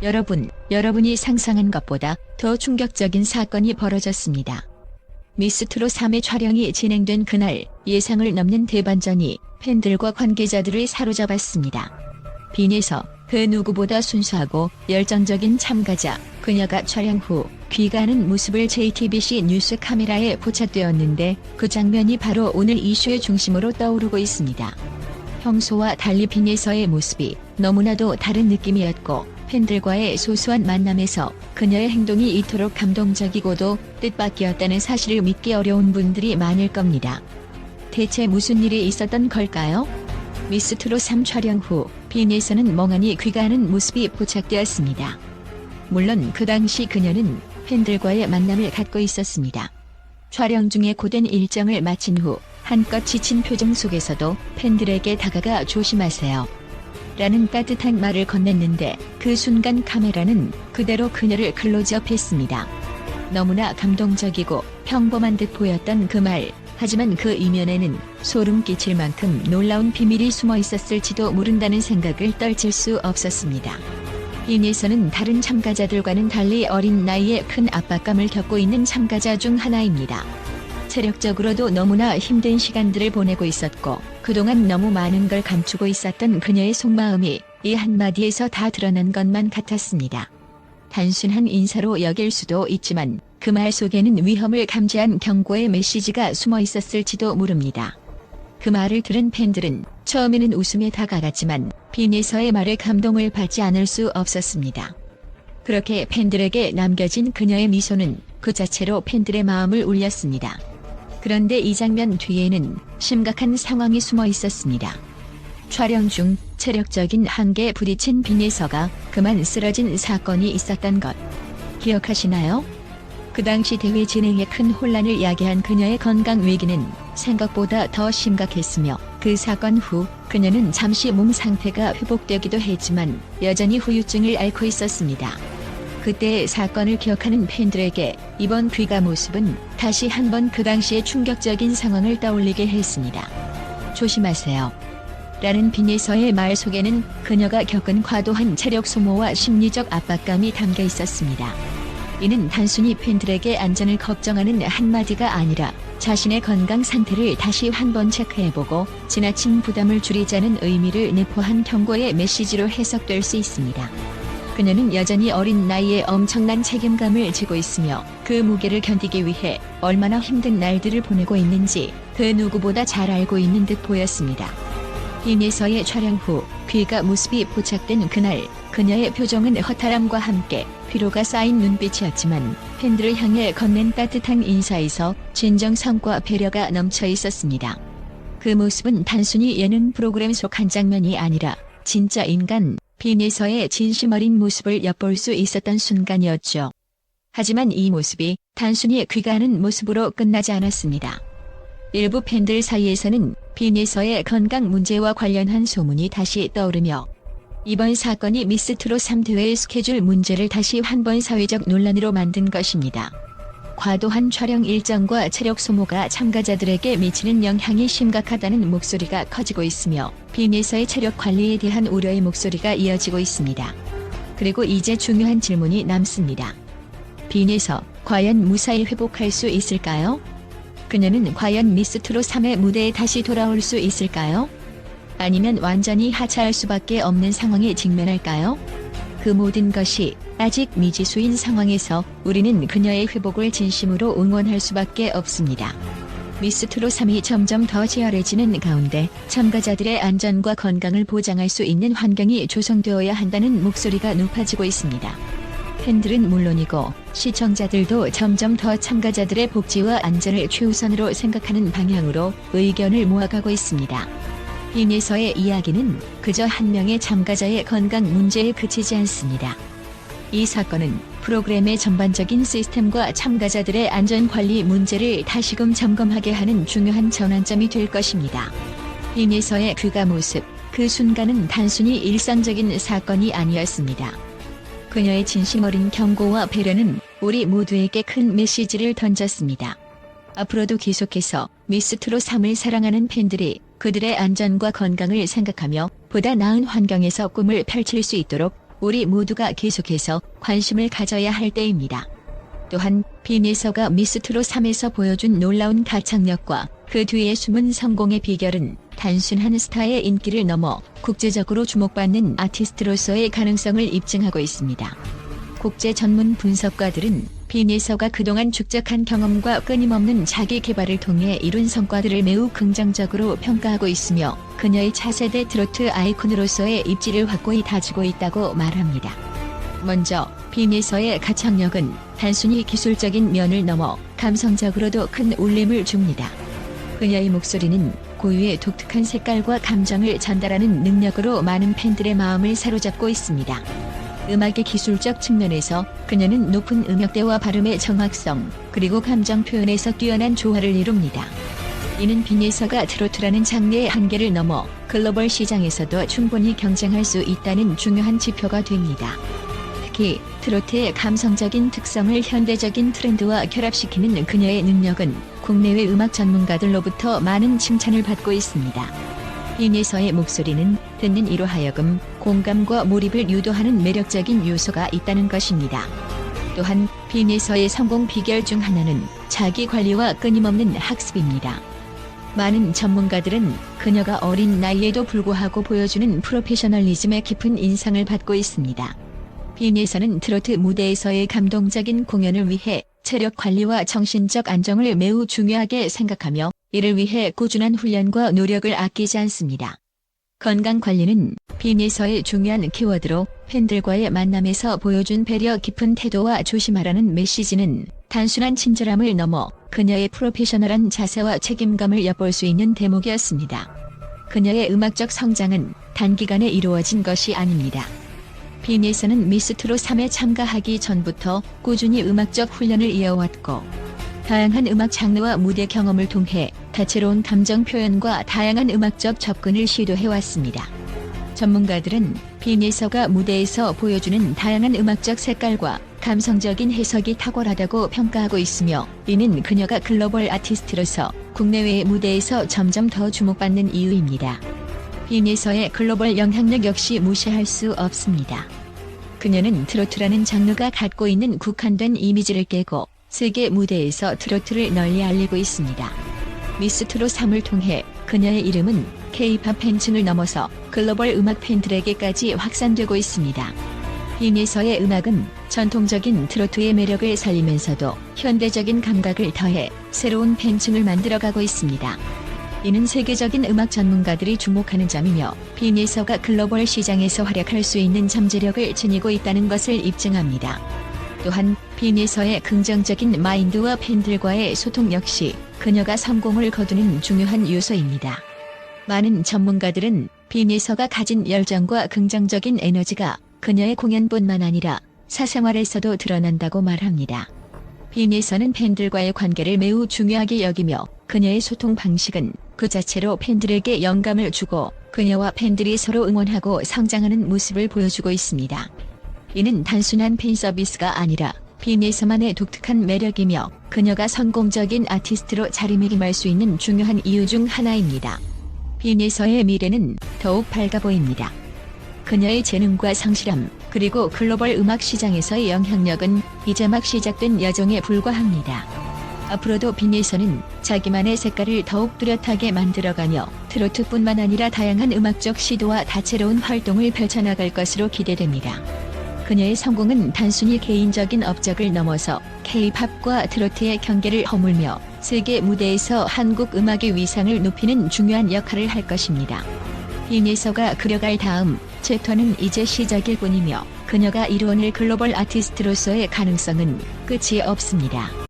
여러분이 상상한 것보다 더 충격적인 사건이 벌어졌습니다. 미스트롯 3의 촬영이 진행된 그날 예상을 넘는 대반전이 팬들과 관계자들을 사로잡았습니다. 빈에서 그 누구보다 순수하고 열정적인 참가자 그녀가 촬영 후 귀가하는 모습을 JTBC 뉴스 카메라에 포착되었는데 그 장면이 바로 오늘 이슈의 중심으로 떠오르고 있습니다. 평소와 달리 빈에서의 모습이 너무나도 다른 느낌이었고 팬들과의 소소한 만남에서 그녀의 행동이 이토록 감동적이고도 뜻밖이었다는 사실을 믿기 어려운 분들이 많을 겁니다. 대체 무슨 일이 있었던 걸까요? 미스트롯 3 촬영 후 빈에서는 멍하니 귀가하는 모습이 포착되었습니다. 물론 그 당시 그녀는 팬들과의 만남을 갖고 있었습니다. 촬영 중에 고된 일정을 마친 후 한껏 지친 표정 속에서도 팬들에게 다가가 조심하세요 라는 따뜻한 말을 건넸는데 그 순간 카메라는 그대로 그녀를 클로즈업했습니다. 너무나 감동적이고 평범한 듯 보였던 그 말, 하지만 그 이면에는 소름 끼칠 만큼 놀라운 비밀이 숨어 있었을지도 모른다는 생각을 떨칠 수 없었습니다. 빈에서는 다른 참가자들과는 달리 어린 나이에 큰 압박감을 겪고 있는 참가자 중 하나입니다. 체력적으로도 너무나 힘든 시간들을 보내고 있었고 그동안 너무 많은 걸 감추고 있었던 그녀의 속마음이 이 한마디에서 다 드러난 것만 같았습니다. 단순한 인사로 여길 수도 있지만 그 말 속에는 위험을 감지한 경고의 메시지가 숨어 있었을지도 모릅니다. 그 말을 들은 팬들은 처음에는 웃음에 다가갔지만 빈에서의 말에 감동을 받지 않을 수 없었습니다. 그렇게 팬들에게 남겨진 그녀의 미소는 그 자체로 팬들의 마음을 울렸습니다. 그런데 이 장면 뒤에는 심각한 상황이 숨어 있었습니다. 촬영 중 체력적인 한계에 부딪힌 빈에서가 그만 쓰러진 사건이 있었던 것 기억하시나요? 그 당시 대회 진행에 큰 혼란을 야기한 그녀의 건강 위기는 생각보다 더 심각했으며 그 사건 후 그녀는 잠시 몸 상태가 회복되기도 했지만 여전히 후유증을 앓고 있었습니다. 그때의 사건을 기억하는 팬들에게 이번 귀가 모습은 다시 한번 그 당시의 충격적인 상황을 떠올리게 했습니다. 조심하세요 라는 빈에서의 말 속에는 그녀가 겪은 과도한 체력 소모와 심리적 압박감이 담겨 있었습니다. 이는 단순히 팬들에게 안전을 걱정하는 한마디가 아니라 자신의 건강 상태를 다시 한번 체크해보고 지나친 부담을 줄이자는 의미를 내포한 경고의 메시지로 해석될 수 있습니다. 그녀는 여전히 어린 나이에 엄청난 책임감을 지고 있으며 그 무게를 견디기 위해 얼마나 힘든 날들을 보내고 있는지 그 누구보다 잘 알고 있는 듯 보였습니다. 빈에서의 촬영 후 귀가 모습이 포착된 그날 그녀의 표정은 허탈함과 함께 피로가 쌓인 눈빛이었지만 팬들을 향해 건넨 따뜻한 인사에서 진정성과 배려가 넘쳐 있었습니다. 그 모습은 단순히 예능 프로그램 속 한 장면이 아니라 진짜 인간 빈에서의 진심 어린 모습을 엿볼 수 있었던 순간이었죠. 하지만 이 모습이 단순히 귀가하는 모습으로 끝나지 않았습니다. 일부 팬들 사이에서는 빈에서의 건강 문제와 관련한 소문이 다시 떠오르며 이번 사건이 미스트롯 3 대회의 스케줄 문제를 다시 한번 사회적 논란으로 만든 것입니다. 과도한 촬영 일정과 체력 소모가 참가자들에게 미치는 영향이 심각하다는 목소리가 커지고 있으며 빈에서의 체력 관리에 대한 우려의 목소리가 이어지고 있습니다. 그리고 이제 중요한 질문이 남습니다. 빈에서 과연 무사히 회복할 수 있을까요? 그녀는 과연 미스트롯 3의 무대에 다시 돌아올 수 있을까요? 아니면 완전히 하차할 수밖에 없는 상황에 직면할까요? 그 모든 것이 아직 미지수인 상황에서 우리는 그녀의 회복을 진심으로 응원할 수밖에 없습니다. 미스트롯 3이 점점 더 치열해지는 가운데 참가자들의 안전과 건강을 보장할 수 있는 환경이 조성되어야 한다는 목소리가 높아지고 있습니다. 팬들은 물론이고 시청자들도 점점 더 참가자들의 복지와 안전을 최우선으로 생각하는 방향으로 의견을 모아가고 있습니다. 빈에서의 이야기는 그저 한 명의 참가자의 건강 문제에 그치지 않습니다. 이 사건은 프로그램의 전반적인 시스템과 참가자들의 안전관리 문제를 다시금 점검하게 하는 중요한 전환점이 될 것입니다. 빈에서의 귀가 모습, 그 순간은 단순히 일상적인 사건이 아니었습니다. 그녀의 진심 어린 경고와 배려는 우리 모두에게 큰 메시지를 던졌습니다. 앞으로도 계속해서 미스트롯 3을 사랑하는 팬들이 그들의 안전과 건강을 생각하며 보다 나은 환경에서 꿈을 펼칠 수 있도록 우리 모두가 계속해서 관심을 가져야 할 때입니다. 또한 빈예서가 미스트롯 3에서 보여준 놀라운 가창력과 그 뒤에 숨은 성공의 비결은 단순한 스타의 인기를 넘어 국제적으로 주목받는 아티스트로서의 가능성을 입증하고 있습니다. 국제 전문 분석가들은 빈예서가 그동안 축적한 경험과 끊임없는 자기 개발을 통해 이룬 성과들을 매우 긍정적으로 평가하고 있으며 그녀의 차세대 트로트 아이콘으로서의 입지를 확고히 다지고 있다고 말합니다. 먼저 빈예서의 가창력은 단순히 기술적인 면을 넘어 감성적으로도 큰 울림을 줍니다. 그녀의 목소리는 고유의 독특한 색깔과 감정을 전달하는 능력으로 많은 팬들의 마음을 사로잡고 있습니다. 음악의 기술적 측면에서 그녀는 높은 음역대와 발음의 정확성, 그리고 감정 표현에서 뛰어난 조화를 이룹니다. 이는 빈예서가 트로트라는 장르의 한계를 넘어 글로벌 시장에서도 충분히 경쟁할 수 있다는 중요한 지표가 됩니다. 특히 트로트의 감성적인 특성을 현대적인 트렌드와 결합시키는 그녀의 능력은 국내외 음악 전문가들로부터 많은 칭찬을 받고 있습니다. 빈예서의 목소리는 듣는 이로 하여금 공감과 몰입을 유도하는 매력적인 요소가 있다는 것입니다. 또한 빈예서의 성공 비결 중 하나는 자기 관리와 끊임없는 학습입니다. 많은 전문가들은 그녀가 어린 나이에도 불구하고 보여주는 프로페셔널리즘에 깊은 인상을 받고 있습니다. 빈예서는 트로트 무대에서의 감동적인 공연을 위해 체력 관리와 정신적 안정을 매우 중요하게 생각하며 이를 위해 꾸준한 훈련과 노력을 아끼지 않습니다. 건강 관리는 빈예서의 중요한 키워드로 팬들과의 만남에서 보여준 배려 깊은 태도와 조심하라는 메시지는 단순한 친절함을 넘어 그녀의 프로페셔널한 자세와 책임감을 엿볼 수 있는 대목이었습니다. 그녀의 음악적 성장은 단기간에 이루어진 것이 아닙니다. 빈예서는 미스트롯 3에 참가하기 전부터 꾸준히 음악적 훈련을 이어왔고 다양한 음악 장르와 무대 경험을 통해 다채로운 감정 표현과 다양한 음악적 접근을 시도해왔습니다. 전문가들은 빈예서가 무대에서 보여주는 다양한 음악적 색깔과 감성적인 해석이 탁월하다고 평가하고 있으며 이는 그녀가 글로벌 아티스트로서 국내외의 무대에서 점점 더 주목받는 이유입니다. 빈예서의 글로벌 영향력 역시 무시할 수 없습니다. 그녀는 트로트라는 장르가 갖고 있는 국한된 이미지를 깨고 세계 무대에서 트로트를 널리 알리고 있습니다. 미스트롯 3을 통해 그녀의 이름은 K-팝 팬층을 넘어서 글로벌 음악 팬들에게까지 확산되고 있습니다. 빈예서의 음악은 전통적인 트로트의 매력을 살리면서도 현대적인 감각을 더해 새로운 팬층을 만들어가고 있습니다. 이는 세계적인 음악 전문가들이 주목하는 점이며 빈예서가 글로벌 시장에서 활약할 수 있는 잠재력을 지니고 있다는 것을 입증합니다. 또한 빈예서의 긍정적인 마인드와 팬들과의 소통 역시 그녀가 성공을 거두는 중요한 요소입니다. 많은 전문가들은 빈예서가 가진 열정과 긍정적인 에너지가 그녀의 공연뿐만 아니라 사생활에서도 드러난다고 말합니다. 빈예서는 팬들과의 관계를 매우 중요하게 여기며 그녀의 소통 방식은 그 자체로 팬들에게 영감을 주고 그녀와 팬들이 서로 응원하고 성장하는 모습을 보여주고 있습니다. 이는 단순한 팬 서비스가 아니라 빈예서만의 독특한 매력이며 그녀가 성공적인 아티스트로 자리매김할 수 있는 중요한 이유 중 하나입니다. 빈예서의 미래는 더욱 밝아 보입니다. 그녀의 재능과 성실함, 그리고 글로벌 음악 시장에서의 영향력은 이제 막 시작된 여정에 불과합니다. 앞으로도 빈예서는 자기만의 색깔을 더욱 뚜렷하게 만들어가며 트로트뿐만 아니라 다양한 음악적 시도와 다채로운 활동을 펼쳐나갈 것으로 기대됩니다. 그녀의 성공은 단순히 개인적인 업적을 넘어서 K-팝과 트로트의 경계를 허물며 세계 무대에서 한국 음악의 위상을 높이는 중요한 역할을 할 것입니다. 빈예서가 그려갈 다음 챕터는 이제 시작일 뿐이며 그녀가 이루어낼 글로벌 아티스트로서의 가능성은 끝이 없습니다.